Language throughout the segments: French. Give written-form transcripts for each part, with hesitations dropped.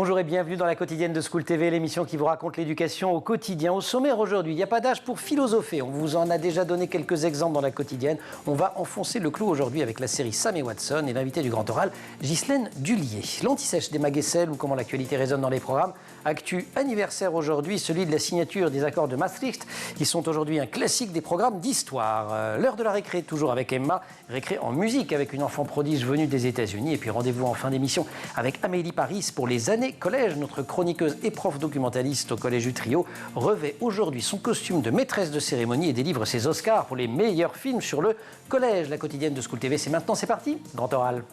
Bonjour et bienvenue dans la quotidienne de School TV, l'émission qui vous raconte l'éducation au quotidien. Au sommaire aujourd'hui, il n'y a pas d'âge pour philosopher. On vous en a déjà donné quelques exemples dans la quotidienne. On va enfoncer le clou aujourd'hui avec la série Sam et Watson et l'invité du Grand Oral, Ghislaine Dullier. L'anti-sèche des Maguessel ou comment l'actualité résonne dans les programmes. Actu anniversaire aujourd'hui, celui de la signature des accords de Maastricht, qui sont aujourd'hui un classique des programmes d'histoire. L'heure de la récré, toujours avec Emma. Récré en musique avec une enfant prodige venue des États-Unis. Et puis rendez-vous en fin d'émission avec Amélie Paris pour les années collège. Notre chroniqueuse et prof documentaliste au Collège du Trio revêt aujourd'hui son costume de maîtresse de cérémonie et délivre ses Oscars pour les meilleurs films sur le collège. La quotidienne de School TV, c'est maintenant, c'est parti, Grand Oral.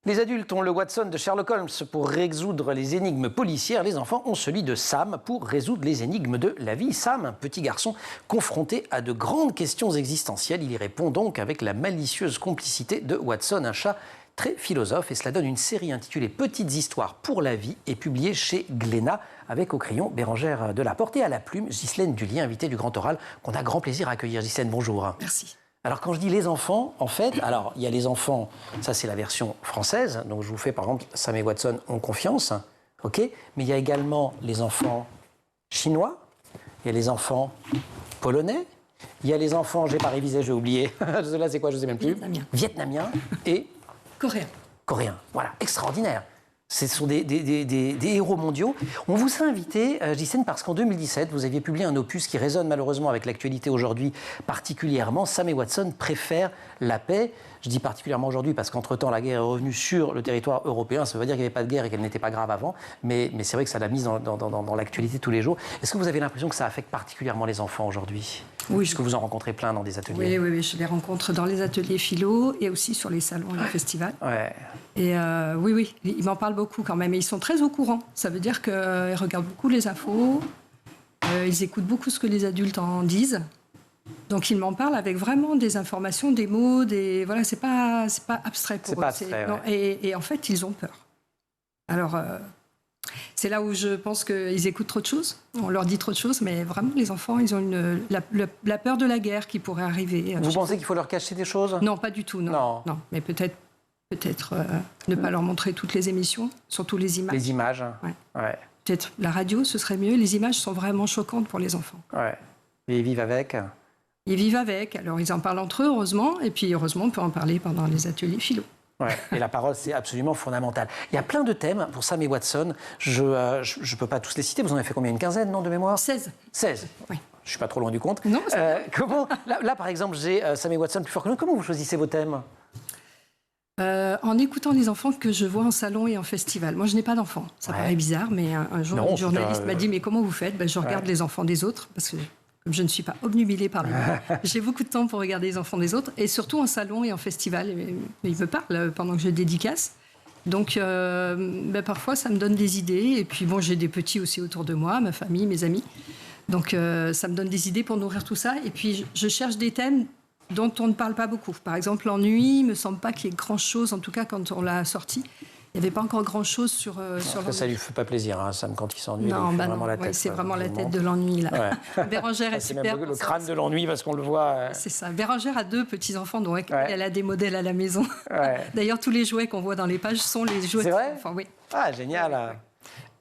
Les adultes ont le Watson de Sherlock Holmes pour résoudre les énigmes policières. Les enfants ont celui de Sam pour résoudre les énigmes de la vie. Sam, un petit garçon confronté à de grandes questions existentielles. Il y répond donc avec la malicieuse complicité de Watson, un chat très philosophe. Et cela donne une série intitulée Petites histoires pour la vie et publiée chez Glénat avec au crayon Bérangère Delaporte et à la plume Ghislaine Dullier, invitée du Grand Oral, qu'on a grand plaisir à accueillir. Ghislaine, bonjour. Merci. Alors quand je dis les enfants, en fait, alors il y a les enfants, ça c'est la version française, donc je vous fais par exemple Sam et Watson ont confiance, ok, mais il y a également les enfants chinois, il y a les enfants polonais, il y a les enfants, j'ai pas révisé, j'ai oublié, là c'est quoi, je sais même plus, vietnamiens et coréens, voilà, extraordinaire. Ce sont des héros mondiaux. On vous a invité, Ghislaine, parce qu'en 2017, vous aviez publié un opus qui résonne malheureusement avec l'actualité aujourd'hui particulièrement. Sam et Watson préfèrent la paix. Je dis particulièrement aujourd'hui parce qu'entre-temps, la guerre est revenue sur le territoire européen. Ça ne veut pas dire qu'il n'y avait pas de guerre et qu'elle n'était pas grave avant, mais c'est vrai que ça l'a mise dans l'actualité tous les jours. Est-ce que vous avez l'impression que ça affecte particulièrement les enfants aujourd'hui ? Oui. Est-ce que vous en rencontrez plein dans des ateliers ? Oui, je les rencontre dans les ateliers philo et aussi sur les salons et les festivals. Ouais. Et oui, ils m'en parlent beaucoup quand même. Et ils sont très au courant. Ça veut dire qu'ils regardent beaucoup les infos, ils écoutent beaucoup ce que les adultes en disent. Donc ils m'en parlent avec vraiment des informations, des mots, voilà, c'est pas abstrait pour eux. Pas abstrait, non, ouais. et en fait, ils ont peur. Alors, c'est là où je pense qu'ils écoutent trop de choses. On leur dit trop de choses, mais vraiment, les enfants, ils ont la peur de la guerre qui pourrait arriver. Vous pensez qu'il faut leur cacher des choses ? Non, pas du tout, non. Mais peut-être ne pas leur montrer toutes les émissions, surtout les images. Les images, ouais. Peut-être la radio, ce serait mieux. Les images sont vraiment choquantes pour les enfants. Ouais. Et ils vivent avec ? Ils vivent avec. Alors, ils en parlent entre eux, heureusement. Et puis, heureusement, on peut en parler pendant les ateliers philo. Ouais, et la parole, c'est absolument fondamental. Il y a plein de thèmes pour Sam et Watson. Je ne peux pas tous les citer. Vous en avez fait combien ? Une quinzaine, non, de mémoire ? 16. 16 ? Oui. Je ne suis pas trop loin du compte. Non, comment là, par exemple, j'ai Sam et Watson plus fort que nous. Comment vous choisissez vos thèmes ? En écoutant les enfants que je vois en salon et en festival. Moi, je n'ai pas d'enfants. Ça paraît bizarre, mais un jour, un journaliste m'a dit « Mais comment vous faites ?» Je regarde les enfants des autres, parce que comme je ne suis pas obnubilée par les miens, j'ai beaucoup de temps pour regarder les enfants des autres, et surtout en salon et en festival. Ils me parlent pendant que je dédicace. Donc, parfois, ça me donne des idées. Et puis, bon, j'ai des petits aussi autour de moi, ma famille, mes amis. Donc, ça me donne des idées pour nourrir tout ça. Et puis, je cherche des thèmes dont on ne parle pas beaucoup. Par exemple, l'ennui, il ne me semble pas qu'il y ait grand-chose, en tout cas quand on l'a sorti. Il n'y avait pas encore grand-chose sur l'ennui. Ça ne lui fait pas plaisir, hein, Sam, quand il s'ennuie. Non, vraiment la tête. Ouais, c'est vraiment la tête de l'ennui, là. Ouais. Bérangère est super. C'est même le crâne de l'ennui, parce qu'on le voit. C'est ça. Bérangère a 2 petits-enfants, donc elle a des modèles à la maison. Ouais. D'ailleurs, tous les jouets qu'on voit dans les pages sont les jouets de ses enfants. Oui. Ah, génial. Ouais.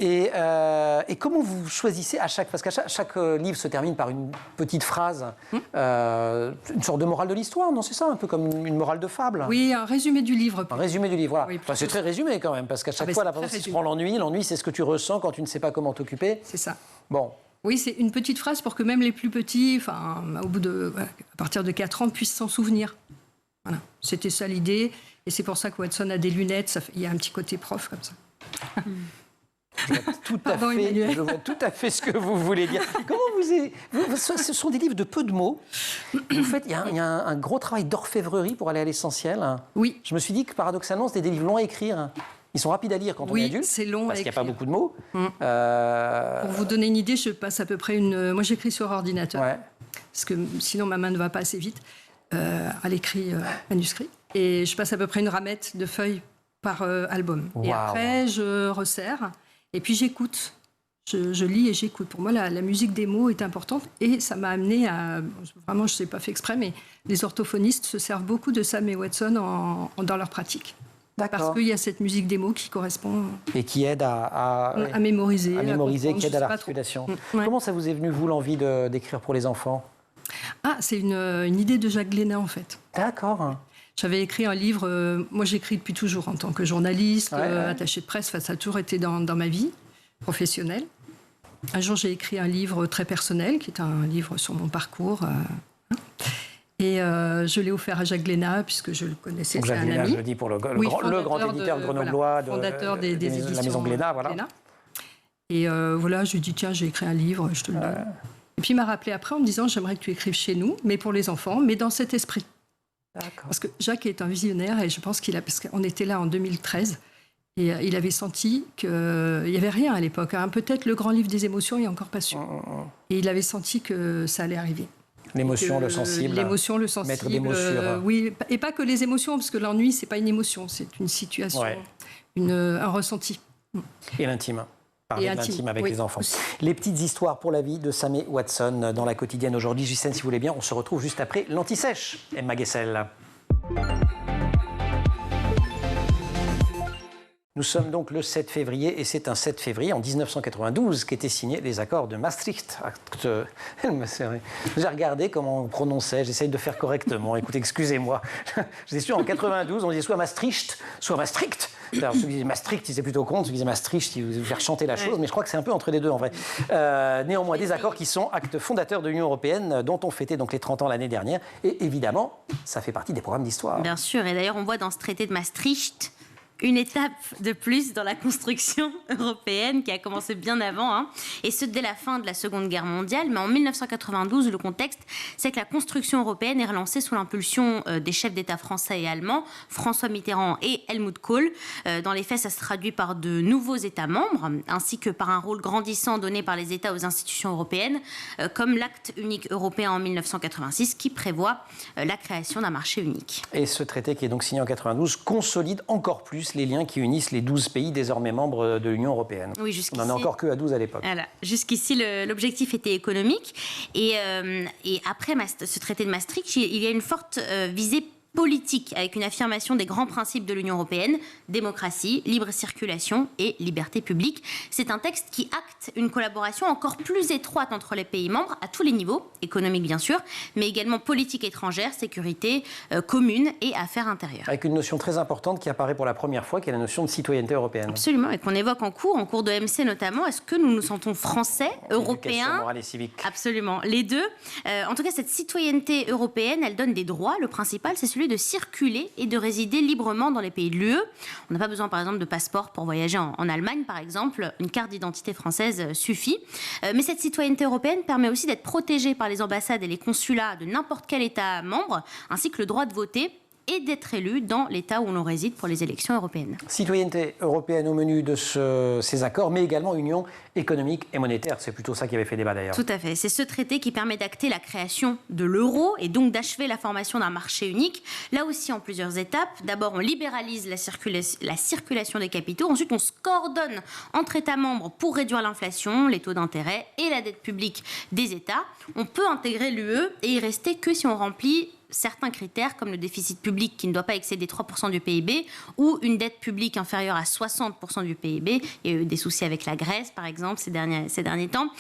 Et comment vous choisissez parce qu'à chaque livre se termine par une petite phrase, une sorte de morale de l'histoire, non, c'est ça, un peu comme une morale de fable. Oui, un résumé du livre. Un résumé du livre, voilà. Oui, c'est très résumé quand même, parce qu'à chaque fois, si tu prends l'ennui, c'est ce que tu ressens quand tu ne sais pas comment t'occuper. C'est ça. Bon. Oui, c'est une petite phrase pour que même les plus petits, à partir de 4 ans, puissent s'en souvenir. Voilà. C'était ça l'idée, et c'est pour ça que Watson a des lunettes, il y a un petit côté prof comme ça. Je vois tout à fait ce que vous voulez dire. Ce sont des livres de peu de mots. En fait, il y a un gros travail d'orfèvrerie pour aller à l'essentiel. Oui. Je me suis dit que paradoxalement, c'était des livres longs à écrire. Ils sont rapides à lire quand on est adulte. C'est long parce qu'il n'y a pas beaucoup de mots. Pour vous donner une idée, je passe à peu près moi, j'écris sur ordinateur. Ouais. Parce que sinon, ma main ne va pas assez vite à l'écrit manuscrit. Et je passe à peu près une ramette de feuilles par album. Wow. Et après, je resserre. Et puis j'écoute. Je lis et j'écoute. Pour moi, la musique des mots est importante et ça m'a amené à... Vraiment, je ne l'ai pas fait exprès, mais les orthophonistes se servent beaucoup de Sam et Watson dans leur pratique. D'accord. Parce qu'il y a cette musique des mots qui correspond... Et qui aide à mémoriser. À mémoriser, qui aide à l'articulation. Ouais. Comment ça vous est venu, vous, l'envie d'écrire pour les enfants ? C'est une idée de Jacques Glénat, en fait. D'accord. J'avais écrit un livre... moi, j'écris depuis toujours en tant que journaliste, attaché de presse. Ça a toujours été dans ma vie professionnelle. Un jour, j'ai écrit un livre très personnel, qui est un livre sur mon parcours. Et je l'ai offert à Jacques Glénat, puisque je le connaissais, c'est un ami. Je le dis pour le grand éditeur grenoblois, fondateur des éditions la Maison Glénat. Voilà. Et voilà, je lui ai dit, tiens, j'ai écrit un livre, je te le donne. Et puis il m'a rappelé après en me disant, j'aimerais que tu écrives chez nous, mais pour les enfants, mais dans cet esprit. D'accord. Parce que Jacques est un visionnaire, et je pense parce qu'on était là en 2013, et il avait senti qu'il n'y avait rien à l'époque. Peut-être le grand livre des émotions, il n'est encore pas sûr. Et il avait senti que ça allait arriver. L'émotion, le sensible. L'émotion, le sensible. Mettre des mots sur... oui, et pas que les émotions, parce que l'ennui, c'est pas une émotion, c'est une situation, un ressenti. Et l'intime. Parler de l'intime avec les enfants. Les petites histoires pour la vie de Sam et Watson dans la quotidienne aujourd'hui. Justine, si vous voulez bien, on se retrouve juste après l'anti-sèche. Emma Guessel. Nous sommes donc le 7 février et c'est un 7 février en 1992 qu'étaient signés les accords de Maastricht. J'ai regardé comment on prononçait, j'essaye de faire correctement. Écoutez, excusez-moi. J'étais sûr, en 92, on disait soit Maastricht, soit Maastricht. Alors, ceux qui disaient Maastricht, ils étaient plutôt contre. Ceux qui disaient Maastricht, ils voulaient faire chanter la chose. Mais je crois que c'est un peu entre les deux, en vrai. Néanmoins, des accords qui sont actes fondateurs de l'Union européenne, dont on fêtait donc les 30 ans l'année dernière. Et évidemment, ça fait partie des programmes d'histoire. Bien sûr. Et d'ailleurs, on voit dans ce traité de Maastricht une étape de plus dans la construction européenne qui a commencé bien avant, et ce dès la fin de la Seconde Guerre mondiale. Mais en 1992, le contexte, c'est que la construction européenne est relancée sous l'impulsion des chefs d'État français et allemands, François Mitterrand et Helmut Kohl. Dans les faits, ça se traduit par de nouveaux États membres, ainsi que par un rôle grandissant donné par les États aux institutions européennes, comme l'acte unique européen en 1986, qui prévoit la création d'un marché unique. Et ce traité, qui est donc signé en 92, consolide encore plus les liens qui unissent les 12 pays désormais membres de l'Union européenne. Oui, jusqu'ici. On n'en est encore que à 12 à l'époque. Voilà. Jusqu'ici, l'objectif était économique. Et après ce traité de Maastricht, il y a une forte visée politique, avec une affirmation des grands principes de l'Union européenne, démocratie, libre circulation et liberté publique. C'est un texte qui acte une collaboration encore plus étroite entre les pays membres, à tous les niveaux, économique bien sûr, mais également politique étrangère, sécurité commune et affaires intérieures. Avec une notion très importante qui apparaît pour la première fois, qui est la notion de citoyenneté européenne. Absolument, et qu'on évoque en cours de MC notamment. Est-ce que nous nous sentons français, européens ? Éducation morale et civique. Absolument, les deux. En tout cas, cette citoyenneté européenne, elle donne des droits. Le principal, c'est celui de circuler et de résider librement dans les pays de l'UE. On n'a pas besoin, par exemple, de passeport pour voyager en Allemagne, par exemple. Une carte d'identité française suffit. Mais cette citoyenneté européenne permet aussi d'être protégée par les ambassades et les consulats de n'importe quel État membre, ainsi que le droit de voter et d'être élu dans l'État où l'on réside pour les élections européennes. Citoyenneté européenne au menu de ces accords, mais également union économique et monétaire. C'est plutôt ça qui avait fait débat d'ailleurs. Tout à fait. C'est ce traité qui permet d'acter la création de l'euro et donc d'achever la formation d'un marché unique. Là aussi en plusieurs étapes. D'abord, on libéralise la circulation des capitaux. Ensuite, on se coordonne entre États membres pour réduire l'inflation, les taux d'intérêt et la dette publique des États. On peut intégrer l'UE et y rester que si on remplit certains critères comme le déficit public qui ne doit pas excéder 3% du PIB ou une dette publique inférieure à 60% du PIB. Il y a eu des soucis avec la Grèce, par exemple, ces derniers temps.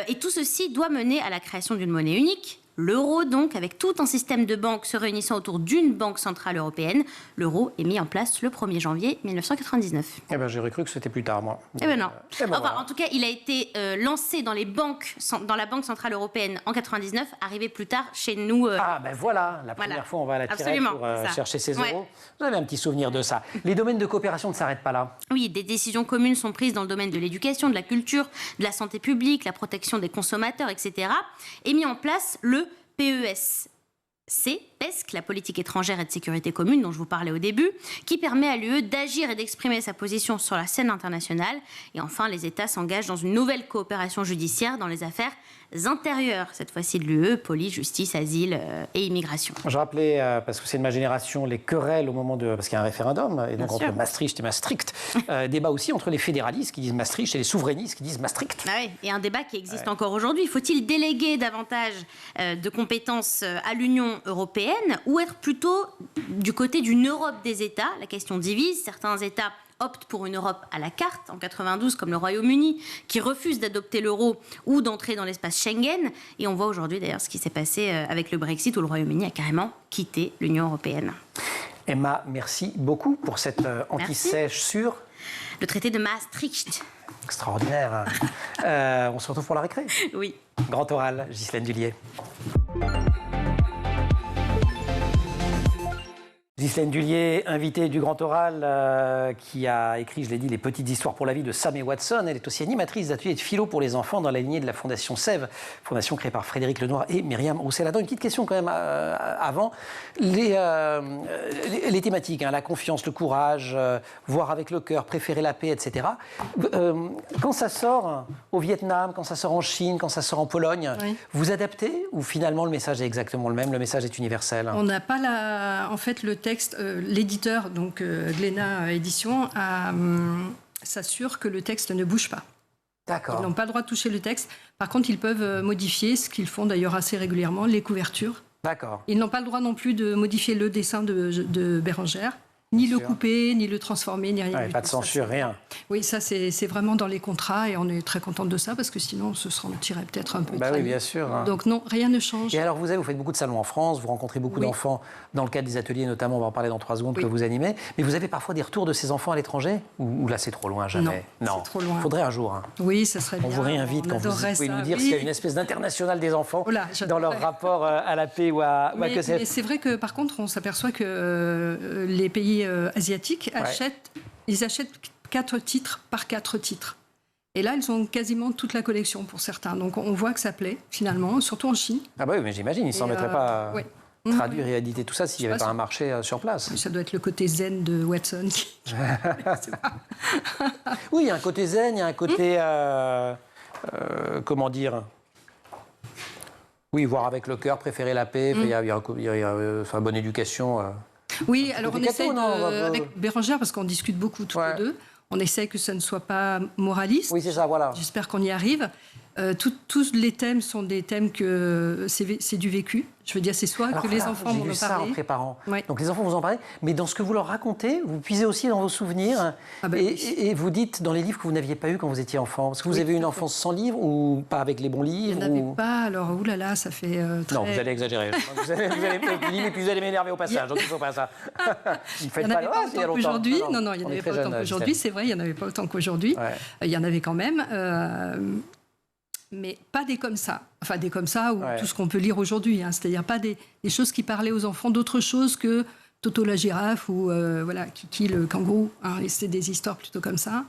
Et tout ceci doit mener à la création d'une monnaie unique. L'euro, donc, avec tout un système de banques se réunissant autour d'une banque centrale européenne. L'euro est mis en place le 1er janvier 1999. Eh ben, j'aurais cru que c'était plus tard, moi. Eh ben non. En tout cas, il a été lancé dans la Banque centrale européenne en 99, arrivé plus tard chez nous. Ah ben voilà, la première fois, on va à la tirette pour chercher ces euros. Vous avez un petit souvenir de ça. Les domaines de coopération ne s'arrêtent pas là. Oui, des décisions communes sont prises dans le domaine de l'éducation, de la culture, de la santé publique, la protection des consommateurs, etc. Et mis en place le PESC, la politique étrangère et de sécurité commune, dont je vous parlais au début, qui permet à l'UE d'agir et d'exprimer sa position sur la scène internationale. Et enfin, les États s'engagent dans une nouvelle coopération judiciaire dans les affaires intérieures, cette fois-ci de l'UE, police, justice, asile et immigration. Je rappelais, parce que c'est de ma génération, les querelles au moment de... Parce qu'il y a un référendum, et donc entre Maastricht et Maastricht. Débat aussi entre les fédéralistes qui disent Maastricht et les souverainistes qui disent Maastricht. Ah oui, et un débat qui existe encore aujourd'hui. Faut-il déléguer davantage de compétences à l'Union européenne ou être plutôt du côté d'une Europe des États? La question divise. Certains États optent pour une Europe à la carte, en 92, comme le Royaume-Uni, qui refuse d'adopter l'euro ou d'entrer dans l'espace Schengen. Et on voit aujourd'hui d'ailleurs ce qui s'est passé avec le Brexit, où le Royaume-Uni a carrément quitté l'Union européenne. Emma, merci beaucoup pour cette anti-sèche sur... Le traité de Maastricht. Extraordinaire. On se retrouve pour la récré. Oui. Grand oral, Ghislaine Dullier. Ghislaine Dullier, invitée du Grand Oral, qui a écrit, je l'ai dit, Les petites histoires pour la vie de Sam et Watson. Elle est aussi animatrice d'ateliers de philo pour les enfants dans la lignée de la Fondation Sève, fondation créée par Frédéric Lenoir et Myriam Roussel-Adam. Une petite question quand même avant. Les thématiques, la confiance, le courage, voir avec le cœur, préférer la paix, etc. Quand ça sort au Vietnam, quand ça sort en Chine, quand ça sort en Pologne, vous adaptez ou finalement le message est exactement le même, le message est universel? On n'a pas en fait, le texte, l'éditeur, donc Glénat Édition, s'assure que le texte ne bouge pas. D'accord. Ils n'ont pas le droit de toucher le texte. Par contre, ils peuvent modifier, ce qu'ils font d'ailleurs assez régulièrement, les couvertures. D'accord. Ils n'ont pas le droit non plus de modifier le dessin de Bérengère. Ni le couper, ni le transformer, ni rien. Pas de censure, rien. Oui, ça c'est vraiment dans les contrats et on est très contente de ça parce que sinon on se sentirait peut-être un peu oui, bien sûr. Donc non, rien ne change. Et alors vous faites beaucoup de salons en France, vous rencontrez beaucoup d'enfants dans le cadre des ateliers notamment, on va en parler dans 3 secondes, que vous animez. Mais vous avez parfois des retours de ces enfants à l'étranger ou là c'est trop loin, jamais? Non, c'est trop loin. Faudrait un jour. Oui, ça serait bien. On vous réinvite quand vous pouvez nous dire s'il y a une espèce d'international des enfants dans leur rapport à la paix ou à que c'est. Mais c'est vrai que par contre on s'aperçoit que les pays asiatiques ils achètent 4 titres par 4 titres. Et là, ils ont quasiment toute la collection pour certains. Donc on voit que ça plaît, finalement, surtout en Chine. Ah bah oui, mais j'imagine, ils ne s'en mettraient pas à traduire et éditer tout ça s'il n'y avait pas un marché sur place. Ça doit être le côté zen de Watson. Oui, il y a un côté zen, il y a un côté... comment dire ? Oui, voir avec le cœur, préférer la paix, il y a une bonne éducation... Oui, alors on essaie avec Bérengère, parce qu'on discute beaucoup tous les deux, on essaie que ça ne soit pas moraliste. Oui, c'est ça, voilà. J'espère qu'on y arrive. Tous les thèmes sont des thèmes que c'est du vécu. Je veux dire, c'est soit que les enfants vont en parler. J'ai lu ça en préparant. Donc les enfants vous en parlez, mais dans ce que vous leur racontez, vous puisez aussi dans vos souvenirs et vous dites dans les livres que vous n'aviez pas eu quand vous étiez enfant. Parce que vous avez eu une enfance sans livres ou pas avec les bons livres? Il n'y en avait pas, alors oulala, ça fait très... Non, vous allez exagérer. vous allez et puis vous allez m'énerver au passage, donc il ne faut pas ça. Il n'y en avait pas autant qu'aujourd'hui. Non, il n'y en avait pas autant qu'aujourd'hui, c'est vrai, il n'y en avait pas autant qu'aujourd'hui. Il y en avait quand même. Mais pas des comme ça. Enfin, des comme ça ou tout ce qu'on peut lire aujourd'hui. C'est-à-dire pas des choses qui parlaient aux enfants d'autre chose que Toto la girafe ou Kiki le kangourou. C'est des histoires plutôt comme ça.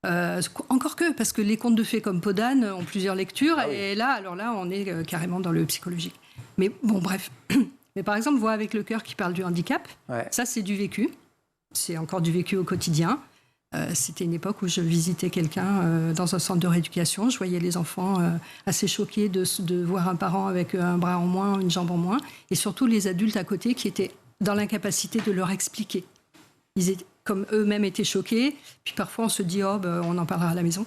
Encore que, parce que les contes de fées comme Podane ont plusieurs lectures. Et là, on est carrément dans le psychologique. Mais bon, bref. Mais par exemple, Voix avec le cœur qui parle du handicap. Ça, c'est du vécu. C'est encore du vécu au quotidien. C'était une époque où je visitais quelqu'un dans un centre de rééducation. Je voyais les enfants assez choqués de voir un parent avec un bras en moins, une jambe en moins, et surtout les adultes à côté qui étaient dans l'incapacité de leur expliquer. Comme eux-mêmes étaient choqués, puis parfois on se dit on en parlera à la maison.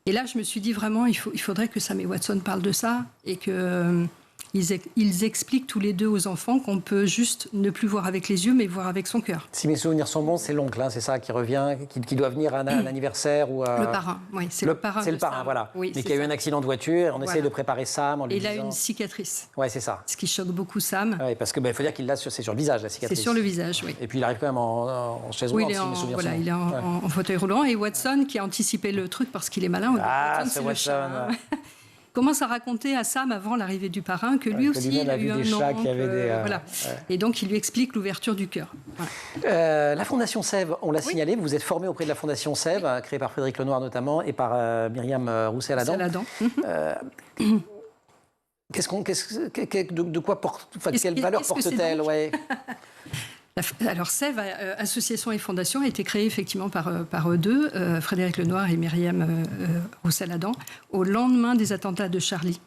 Et là, je me suis dit vraiment, il faudrait que Sam et Watson parlent de ça et que ils expliquent tous les deux aux enfants qu'on peut juste ne plus voir avec les yeux, mais voir avec son cœur. Si mes souvenirs sont bons, c'est l'oncle, c'est ça, qui revient, qui doit venir à un anniversaire ou Le parrain, oui, c'est le parrain. C'est le parrain, voilà. Oui, mais qui a eu un accident de voiture, on essaie de préparer Sam en lui disant... Il a une cicatrice. Oui, c'est ça. Ce qui choque beaucoup Sam. Oui, parce qu'il faut dire qu'il l'a c'est sur le visage, la cicatrice. C'est sur le visage, oui. Et puis il arrive quand même en chaise roulante, si mes souvenirs sont bons. Il est en fauteuil roulant. Et Watson, qui a anticipé le truc parce qu'il est malin. C'est Watson. Commence à raconter à Sam avant l'arrivée du parrain que lui aussi il a eu un oncle, qui avait des et donc il lui explique l'ouverture du cœur. La Fondation Sève, on l'a signalé, vous êtes formé auprès de la Fondation Sève, créée par Frédéric Lenoir notamment et par Myriam Roussel-Adam. Quelle valeur porte-t-elle? Alors Sève, association et fondation, a été créée effectivement par eux deux, Frédéric Lenoir et Myriam Roussel-Adam, au lendemain des attentats de Charlie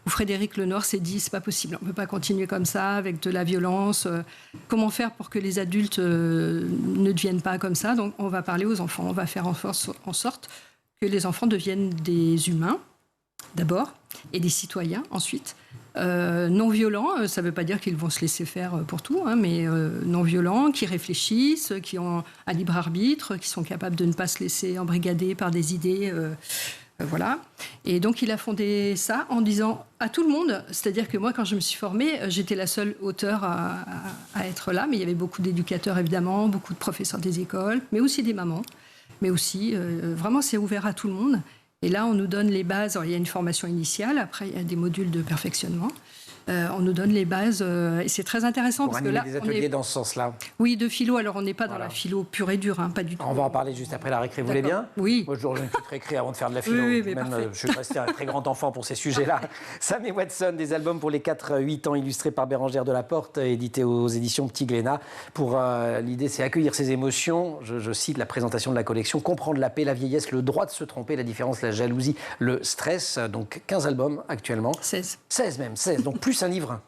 où Frédéric Lenoir s'est dit, c'est pas possible, on ne peut pas continuer comme ça, avec de la violence. Comment faire pour que les adultes ne deviennent pas comme ça? Donc on va parler aux enfants, on va faire en sorte que les enfants deviennent des humains, d'abord, et des citoyens, ensuite. Non violents, ça ne veut pas dire qu'ils vont se laisser faire pour tout, hein, mais non violents, qui réfléchissent, qui ont un libre arbitre, qui sont capables de ne pas se laisser embrigader par des idées... voilà. Et donc, il a fondé ça en disant à tout le monde, c'est-à-dire que moi, quand je me suis formée, j'étais la seule auteure à être là, mais il y avait beaucoup d'éducateurs, évidemment, beaucoup de professeurs des écoles, mais aussi des mamans. Mais aussi, vraiment, c'est ouvert à tout le monde. Et là, on nous donne les bases. Alors, il y a une formation initiale, après, il y a des modules de perfectionnement. On nous donne les bases et c'est très intéressant. Pour parce animer que là, des ateliers dans ce sens-là. Oui, de philo. Alors, on n'est pas dans la philo pure et dure, hein, pas du tout. On va en parler juste après la récré. Vous voulez bien? Oui. Moi, je joue une petite récré avant de faire de la philo. Oui, mais même, je suis resté un très grand enfant pour ces sujets-là. Sam et Watson, des albums pour les 4-8 ans illustrés par Bérengère Delaporte, édités aux éditions Petit Glénat. Pour l'idée, c'est accueillir ses émotions. Je cite la présentation de la collection. Comprendre la paix, la vieillesse, le droit de se tromper, la différence, la jalousie, le stress. Donc 15 albums actuellement. 16. 16 même, 16. Donc plus un livre.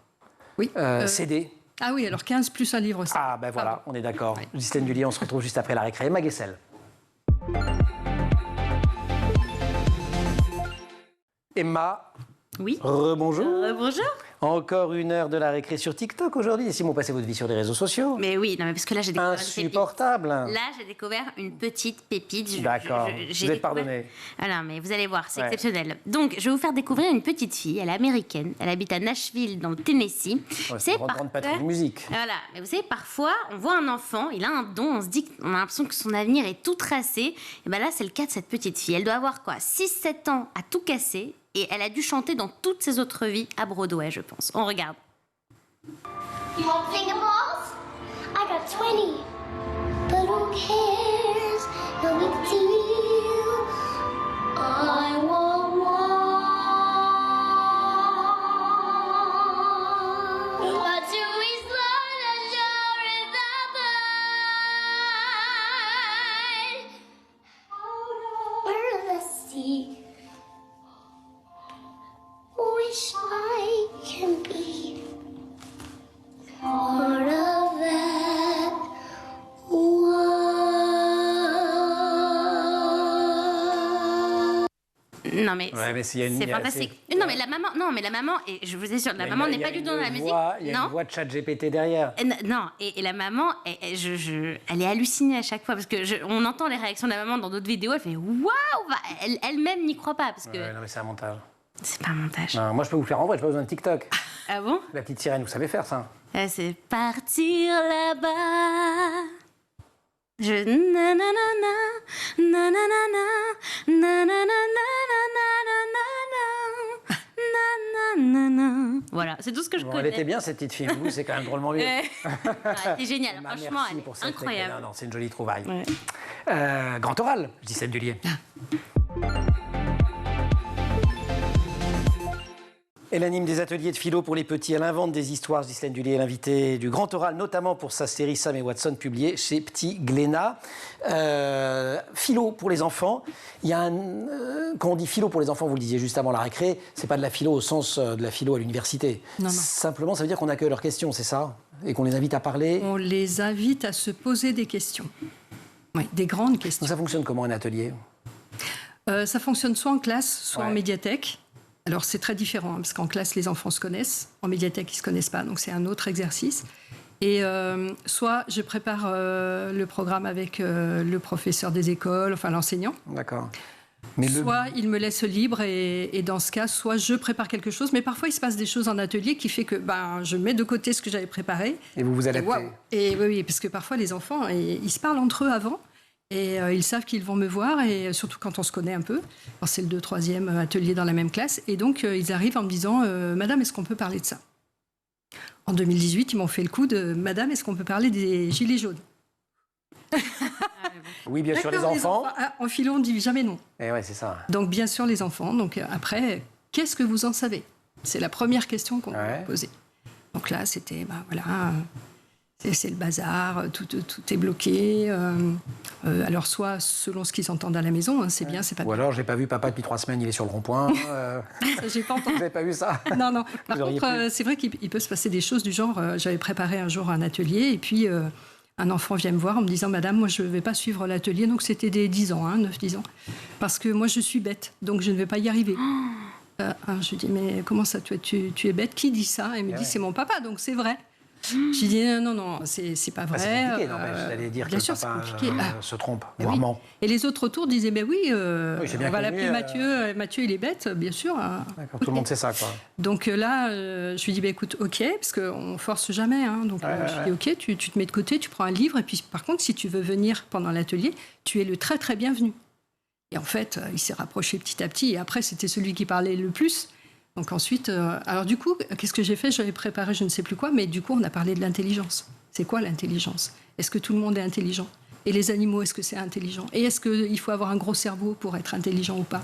Oui. CD. Ah oui, alors 15 plus un livre aussi. Ah ben voilà, on est d'accord. Oui. Ghislaine Dullier, on se retrouve juste après la récré. Emma Guessel. Emma. Oui. Rebonjour. Rebonjour. Encore une heure de la récré sur TikTok aujourd'hui. Et si vous passez votre vie sur les réseaux sociaux. Mais oui, non, mais parce que là, j'ai découvert insupportable. Là, j'ai découvert une petite pépite. D'accord. Vous êtes pardonné. Alors, mais vous allez voir, c'est exceptionnel. Donc, je vais vous faire découvrir une petite fille. Elle est américaine. Elle habite à Nashville, dans le Tennessee. C'est une grande patrie de musique. Voilà. Mais vous savez, parfois, on voit un enfant, il a un don, on se dit qu'on a l'impression que son avenir est tout tracé. Et bien là, c'est le cas de cette petite fille. Elle doit avoir quoi, 6-7 ans à tout casser. Et elle a dû chanter dans toutes ses autres vies à Broadway, je pense. On regarde. You want finger balls? I got 20. But who cares? No big deal. I want one. What's your reason to show the where the sea? Wish I can be part of that world. Non mais c'est fantastique. Non mais la maman, et je vous assure, la maman n'est pas du tout dans la musique. Il y a une voix de ChatGPT derrière. Non, et la maman, elle est hallucinée à chaque fois parce que on entend les réactions de la maman dans d'autres vidéos. Elle fait waouh, elle-même n'y croit pas parce que. Non mais c'est un montage. C'est pas un montage. Non, moi je peux vous faire en vrai, j'ai pas besoin de TikTok. Ah bon? La petite sirène, vous savez faire ça? C'est partir là-bas. Nanana, nanana, nanana, nanana. Voilà, c'est tout ce que je connais. Elle était bien cette petite fille, vous, c'est quand même drôlement bien. C'est génial, franchement, elle est incroyable. Non, c'est une jolie trouvaille. Grand oral, Ghislaine Dullier. Elle anime des ateliers de philo pour les petits. Elle invente des histoires. Ghislaine Dullier est l'invitée du Grand Oral, notamment pour sa série Sam et Watson, publiée chez Petit Glénat. Philo pour les enfants. Il y a quand on dit philo pour les enfants, vous le disiez juste avant la récré, c'est pas de la philo au sens de la philo à l'université. Non. Simplement, ça veut dire qu'on accueille leurs questions, c'est ça? Et qu'on les invite à parler? On les invite à se poser des questions. Oui, des grandes questions. Donc ça fonctionne comment un atelier? Ça fonctionne soit en classe, soit en médiathèque. Alors, c'est très différent, hein, parce qu'en classe, les enfants se connaissent. En médiathèque, ils ne se connaissent pas, donc c'est un autre exercice. Et soit je prépare le programme avec le professeur des écoles, enfin l'enseignant. D'accord. Soit il me laisse libre, et dans ce cas, soit je prépare quelque chose. Mais parfois, il se passe des choses en atelier qui fait que je mets de côté ce que j'avais préparé. Et vous vous adaptez. Et oui, parce que parfois, les enfants, ils se parlent entre eux avant. Et ils savent qu'ils vont me voir, et surtout quand on se connaît un peu. Alors, c'est le 2e, 3e atelier dans la même classe. Et donc, ils arrivent en me disant « Madame, est-ce qu'on peut parler de ça ?» En 2018, ils m'ont fait le coup de « Madame, est-ce qu'on peut parler des gilets jaunes ?» Oui, bien sûr, les enfants. En philo, on ne dit jamais non. Et ouais, c'est ça. Donc, bien sûr, les enfants. Donc, après, qu'est-ce que vous en savez? C'est la première question qu'on m'a posée. Donc là, c'était, voilà... C'est le bazar, tout est bloqué. Alors, soit selon ce qu'ils entendent à la maison, hein, c'est bien, c'est pas bien. Ou alors, j'ai pas vu papa depuis 3 semaines, il est sur le rond-point. Ça, j'ai pas entendu. Vous n'avez pas vu ça? Non. Par contre, c'est vrai qu'il peut se passer des choses du genre, j'avais préparé un jour un atelier, et puis un enfant vient me voir en me disant, madame, moi je ne vais pas suivre l'atelier, donc c'était des 10 ans, 9-10 ans, parce que moi je suis bête, donc je ne vais pas y arriver. Je lui dis, mais comment ça, tu es bête? Qui dit ça? Elle me dit, c'est mon papa, donc c'est vrai. J'ai dit, non, c'est pas vrai. C'est compliqué, j'allais dire bien que sûr, papa se trompe, oui. vraiment. Et les autres autour disaient, mais oui, on va l'appeler Mathieu. Mathieu, il est bête, bien sûr. D'accord, tout le monde sait ça, quoi. Donc là, je lui dis, écoute, ok, parce qu'on ne force jamais. Hein, donc je lui dis, ok, tu te mets de côté, tu prends un livre, et puis par contre, si tu veux venir pendant l'atelier, tu es le très très bienvenu. Et en fait, il s'est rapproché petit à petit, et après, c'était celui qui parlait le plus. Donc ensuite, alors du coup, qu'est-ce que j'ai fait? J'avais préparé je ne sais plus quoi, mais du coup, on a parlé de l'intelligence. C'est quoi l'intelligence? Est-ce que tout le monde est intelligent? Et les animaux, est-ce que c'est intelligent? Et est-ce qu'il faut avoir un gros cerveau pour être intelligent ou pas?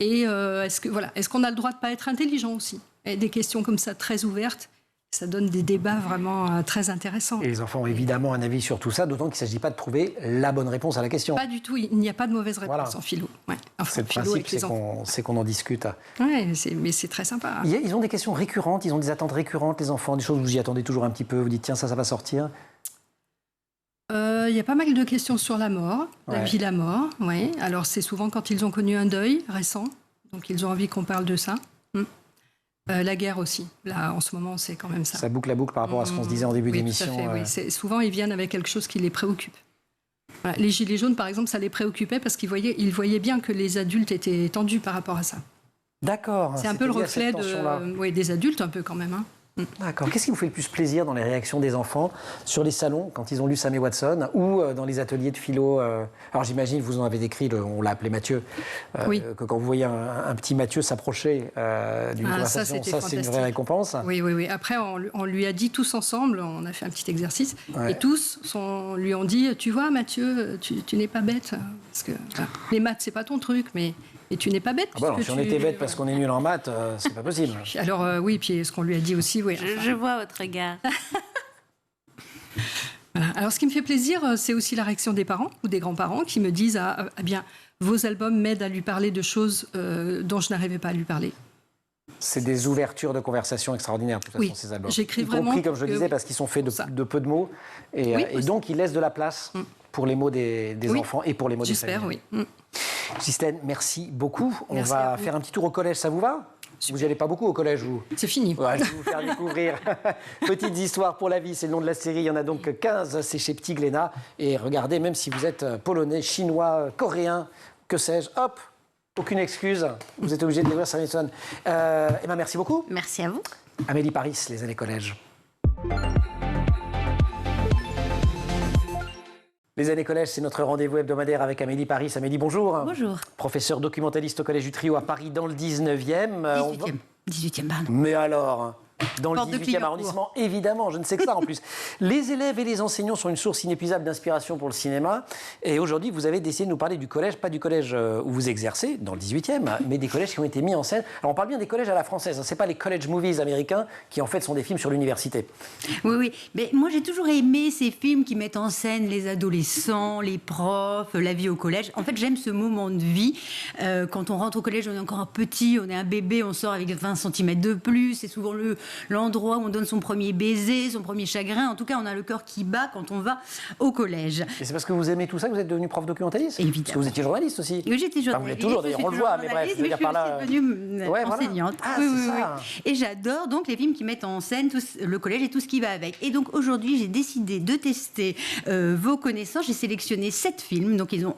Et est-ce qu'on a le droit de ne pas être intelligent aussi? Et des questions comme ça, très ouvertes, ça donne des débats vraiment très intéressants. Et les enfants ont évidemment un avis sur tout ça, d'autant qu'il ne s'agit pas de trouver la bonne réponse à la question. Pas du tout, il n'y a pas de mauvaise réponse en philo. Ouais. Enfin, c'est le principe, c'est qu'on en discute. Ouais, mais c'est très sympa. Ils ont des questions récurrentes, ils ont des attentes récurrentes, les enfants, des choses où vous y attendez toujours un petit peu, vous dites tiens, ça va sortir. Il y a pas mal de questions sur la mort, la vie, la mort. Ouais. Alors c'est souvent quand ils ont connu un deuil récent, donc ils ont envie qu'on parle de ça. La guerre aussi. Là, en ce moment, c'est quand même ça. Ça boucle la boucle par rapport à ce qu'on se disait en début d'émission. Tout à fait, oui. Souvent, ils viennent avec quelque chose qui les préoccupe. Voilà. Les gilets jaunes, par exemple, ça les préoccupait parce qu'ils voyaient bien que les adultes étaient tendus par rapport à ça. D'accord. C'est un peu le reflet des adultes, un peu quand même. Hein. D'accord. Qu'est-ce qui vous fait le plus plaisir dans les réactions des enfants sur les salons quand ils ont lu Sam et Watson ou dans les ateliers de philo? Alors j'imagine, vous en avez décrit, on l'a appelé Mathieu, que quand vous voyez un petit Mathieu s'approcher d'une conversation, ça c'est une vraie récompense. Oui. Après, on lui a dit tous ensemble, on a fait un petit exercice, et tous lui ont dit, tu vois Mathieu, tu n'es pas bête, parce que les maths c'est pas ton truc, mais... Et tu n'es pas bête. Si on était bête parce qu'on est nul en maths, c'est pas possible. Alors oui, puis ce qu'on lui a dit aussi, oui. Je vois votre regard. Voilà. Alors ce qui me fait plaisir, c'est aussi la réaction des parents ou des grands-parents qui me disent bien, vos albums m'aident à lui parler de choses dont je n'arrivais pas à lui parler. C'est des ouvertures de conversation extraordinaires, de toute façon, ces albums. J'écris vraiment. Y compris, comme je le disais, parce qu'ils sont faits de peu de mots. Et donc, ils laissent de la place pour les mots des enfants et pour les mots des familles. J'espère, oui. Justine, merci beaucoup. On merci va faire un petit tour au collège, ça vous va? Vous n'y allez pas beaucoup au collège, vous? C'est fini. Ouais, je vais vous faire découvrir Petites histoires pour la vie, c'est le nom de la série. Il y en a donc 15, c'est chez Petit Glénat. Et regardez, même si vous êtes polonais, chinois, coréen, que sais-je, hop, aucune excuse. Vous êtes obligé de découvrir Sam et Watson. Emma, merci beaucoup. Merci à vous. Amélie Paris, les années collège. Les années collège, c'est notre rendez-vous hebdomadaire avec Amélie Paris. Amélie, bonjour. Bonjour. Professeure documentaliste au Collège du Trio à Paris dans le 19e. 18e, pardon. Mais alors, dans le 18e arrondissement, évidemment, je ne sais que ça en plus. Les élèves et les enseignants sont une source inépuisable d'inspiration pour le cinéma. Et aujourd'hui, vous avez décidé de nous parler du collège, pas du collège où vous exercez, dans le 18e, mais des collèges qui ont été mis en scène. Alors on parle bien des collèges à la française, ce n'est pas les college movies américains qui en fait sont des films sur l'université. Oui. Mais moi j'ai toujours aimé ces films qui mettent en scène les adolescents, les profs, la vie au collège. En fait, j'aime ce moment de vie. Quand on rentre au collège, on est encore un petit, on est un bébé, on sort avec 20 cm de plus. C'est souvent l'endroit où on donne son premier baiser, son premier chagrin. En tout cas, on a le cœur qui bat quand on va au collège. Et c'est parce que vous aimez tout ça que vous êtes devenu prof documentaliste? Évidemment. Parce que vous étiez journaliste aussi. Oui, j'étais journaliste. Enfin, vous l'êtes toujours, d'ailleurs, on le voit, mais bref, je veux dire par là... Je suis devenue enseignante. Voilà. Oui. Et j'adore donc les films qui mettent en scène le collège et tout ce qui va avec. Et donc aujourd'hui, j'ai décidé de tester vos connaissances. J'ai sélectionné 7 films. Donc ils ont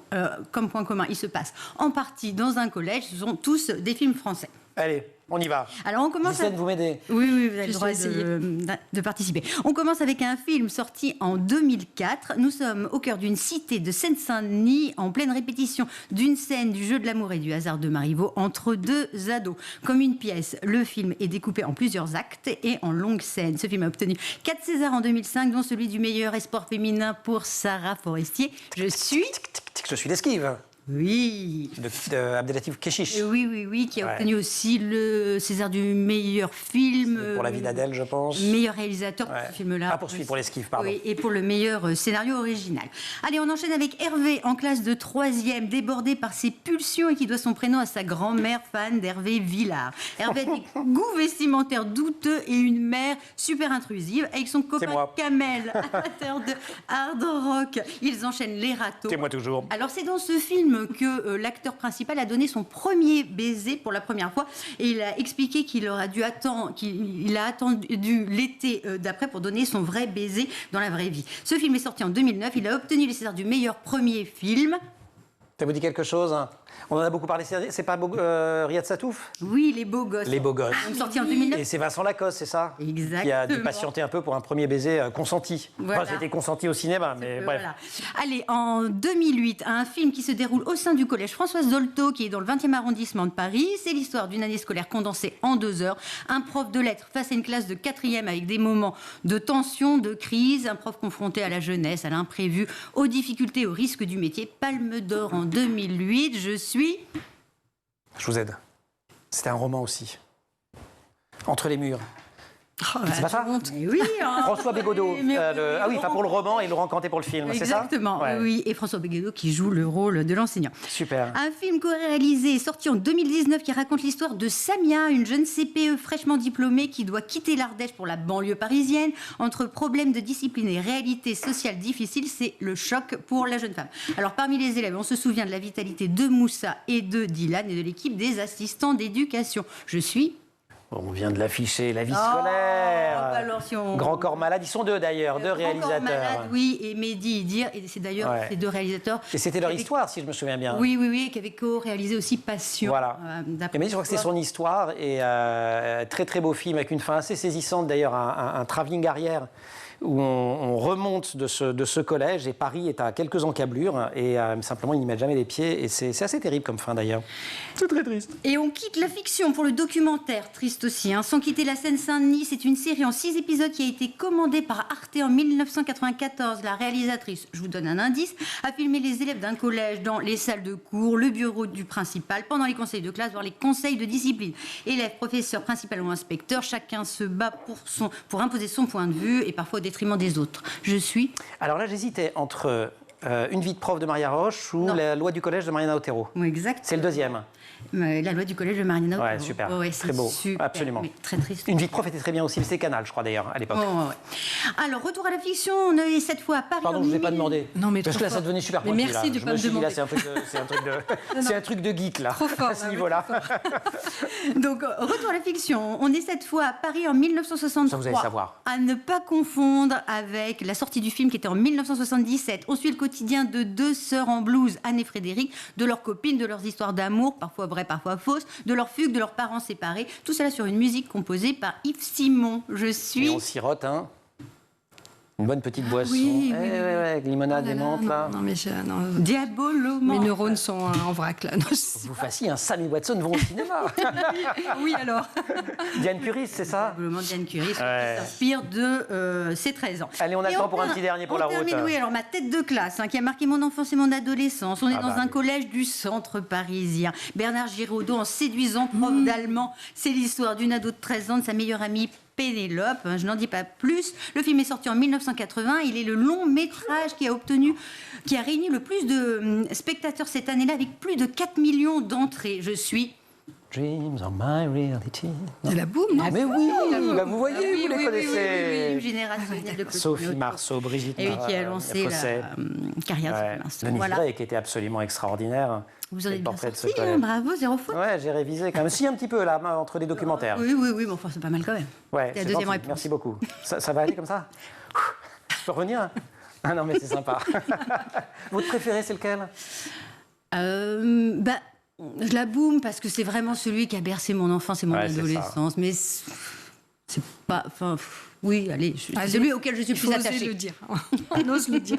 comme point commun, ils se passent en partie dans un collège. Ce sont tous des films français. Allez, on y va. Alors on commence. Justine, vous m'aidez. Oui, vous avez le droit de participer. On commence avec un film sorti en 2004. Nous sommes au cœur d'une cité de Seine-Saint-Denis, en pleine répétition d'une scène du jeu de l'amour et du hasard de Marivaux entre deux ados. Comme une pièce, le film est découpé en plusieurs actes et en longues scènes. Ce film a obtenu 4 Césars en 2005, dont celui du meilleur espoir féminin pour Sarah Forestier. Je suis l'esquive. Oui. De Abdelatif Kechiche. Oui, qui a obtenu aussi le César du meilleur film. Pour La vie d'Adèle, je pense. Meilleur réalisateur pour ce film-là. Ah, pour l'esquive, pardon. Oui, et pour le meilleur scénario original. Allez, on enchaîne avec Hervé, en classe de 3e, débordé par ses pulsions et qui doit son prénom à sa grand-mère fan d'Hervé Villard. Hervé a des goûts vestimentaires douteux et une mère super intrusive. Avec son copain Kamel, amateur de hard rock, ils enchaînent les râteaux. C'est moi toujours. Alors, c'est dans ce film que l'acteur principal a donné son premier baiser pour la première fois et il a expliqué qu'il a attendu l'été d'après pour donner son vrai baiser dans la vraie vie. Ce film est sorti en 2009, il a obtenu les Césars du meilleur premier film. Ça vous dit quelque chose, hein? On en a beaucoup parlé, c'est pas Riyad Satouf? Oui, Les Beaux Gosses. Les Beaux Gosses. Sorti en 2009. Et c'est Vincent Lacoste, c'est ça? Exactement. Qui a dû patienter un peu pour un premier baiser consenti. Voilà. Enfin, c'était consenti au cinéma, mais bref. Voilà. Allez, en 2008, un film qui se déroule au sein du collège Françoise Dolto, qui est dans le 20e arrondissement de Paris. C'est l'histoire d'une année scolaire condensée en 2 heures. Un prof de lettres face à une classe de 4e avec des moments de tension, de crise. Un prof confronté à la jeunesse, à l'imprévu, aux difficultés, aux risques du métier. Palme d'or en 2008. Je vous aide. C'était un roman aussi. Entre les murs. C'est pas ça? Oui, François Bégodeau. Ah oui, pas pour le roman et Laurent Canté pour le film, c'est ça? Exactement, oui. Et François Bégodeau qui joue le rôle de l'enseignant. Super. Un film co-réalisé, sorti en 2019, qui raconte l'histoire de Samia, une jeune CPE fraîchement diplômée qui doit quitter l'Ardèche pour la banlieue parisienne. Entre problèmes de discipline et réalité sociale difficile, c'est le choc pour la jeune femme. Alors, parmi les élèves, on se souvient de la vitalité de Moussa et de Dylan et de l'équipe des assistants d'éducation. On vient de l'afficher, La vie scolaire. Alors, Grand corps malade, ils sont 2 d'ailleurs, 2 réalisateurs. Malade, oui, et Mehdi Idir, et c'est d'ailleurs ces 2 réalisateurs. Et c'était leur histoire, si je me souviens bien. Oui, qui avait co-réalisé aussi Passion. Voilà. Et Mehdi, je crois que c'était son histoire, et très très beau film, avec une fin assez saisissante d'ailleurs, un travelling arrière, où on remonte de ce collège, et Paris est à quelques encablures, et simplement ils n'y mettent jamais les pieds, et c'est assez terrible comme fin d'ailleurs. C'est très triste. Et on quitte la fiction pour le documentaire, triste aussi, sans quitter la Seine-Saint-Denis. C'est une série en 6 épisodes qui a été commandée par Arte en 1994. La réalisatrice, je vous donne un indice, a filmé les élèves d'un collège dans les salles de cours, le bureau du principal, pendant les conseils de classe, voire les conseils de discipline. Élèves, professeurs, principal ou inspecteurs, chacun se bat pour imposer son point de vue, et parfois au détriment des autres. Alors là, j'hésitais entre Une vie de prof de Maria Roche ou La loi du collège de Mariana Otero. Exact. C'est le deuxième. La loi du collège de Mariana Otero. Ouais, super. Très beau. Super, absolument. Mais très triste. Une vie de prof était très bien aussi, mais c'était Canal, je crois d'ailleurs, à l'époque. Alors, retour à la fiction, on est cette fois à Paris. Pardon, je ne vous ai pas demandé. Non, mais parce que là, ça devenait super pointu. Mais merci de ne pas me demander. Là, c'est un truc de geek, là. Trop fort. À ce niveau-là. Donc, retour à la fiction. On est cette fois à Paris en 1963. Ça, vous allez savoir. À ne pas confondre avec la sortie du film qui était en 1977. On suit le quotidien de 2 sœurs en blouse, Anne et Frédéric, de leurs copines, de leurs histoires d'amour, parfois vraies, parfois fausses, de leur fugue, de leurs parents séparés. Tout cela sur une musique composée par Yves Simon. Et on sirote, hein, une bonne petite boisson. Oui, avec limonade et menthe, là. Non, mais Diabolo. Mes neurones sont en vrac, là. Vous fassiez un Sammy Watson vont au cinéma. Oui, alors. Diane Curie, c'est ça? Diabolo, Diane Curie, qui s'inspire de ses 13 ans. Allez, on a le temps pour un petit dernier pour la route. Oui, alors ma tête de classe, qui a marqué mon enfance et mon adolescence. On est dans un collège du centre parisien. Bernard Giraudot, en séduisant prof d'allemand. C'est l'histoire d'une ado de 13 ans, de sa meilleure amie Pénélope, je n'en dis pas plus. Le film est sorti en 1980. Il est le long métrage qui a réuni le plus de spectateurs cette année-là, avec plus de 4 millions d'entrées. Dreams are my reality. C'est la boum, non? Mais oui, vous voyez, vous les connaissez. Oui, générationnelle de Sophie Marceau, Brigitte et qui a lancé la carrière de Denis Gray, qui était absolument extraordinaire. Vous en avez bien sorti, bravo, 0 faute. Ouais, j'ai révisé quand même. Si, un petit peu, là, entre les documentaires. Oui, mais enfin, c'est pas mal quand même. Ouais, c'est gentil. Merci beaucoup. Ça va aller comme ça? Je peux revenir? Ah non, mais c'est sympa. Votre préféré, c'est lequel? Je la boum parce que c'est vraiment celui qui a bercé mon enfance et mon adolescence. Mais c'est pas... Oui, allez, c'est celui auquel je suis plus attachée. Le dire. On ose le dire.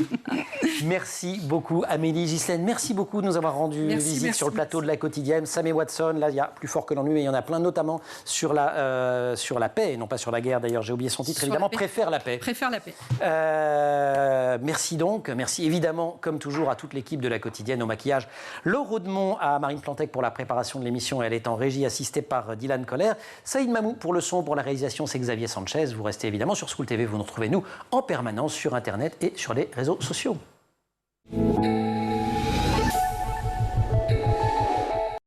Merci beaucoup Amélie, Ghislaine, merci beaucoup de nous avoir rendu visite sur le plateau de La Quotidienne. Sam et Watson, là il y a plus fort que l'ennui, mais il y en a plein, notamment sur la paix, et non pas sur la guerre d'ailleurs, j'ai oublié son titre, évidemment, Préfère la paix. Préfère la paix. Merci donc, merci évidemment, comme toujours, à toute l'équipe de La Quotidienne, au maquillage, Laure Audemont, à Marine Plantec pour la préparation de l'émission, elle est en régie, assistée par Dylan Coller, Saïd Mamou pour le son, pour la réalisation, c'est Xavier Sanchez. Vous restez évidemment sur School TV, vous nous retrouvez nous en permanence sur Internet et sur les réseaux sociaux.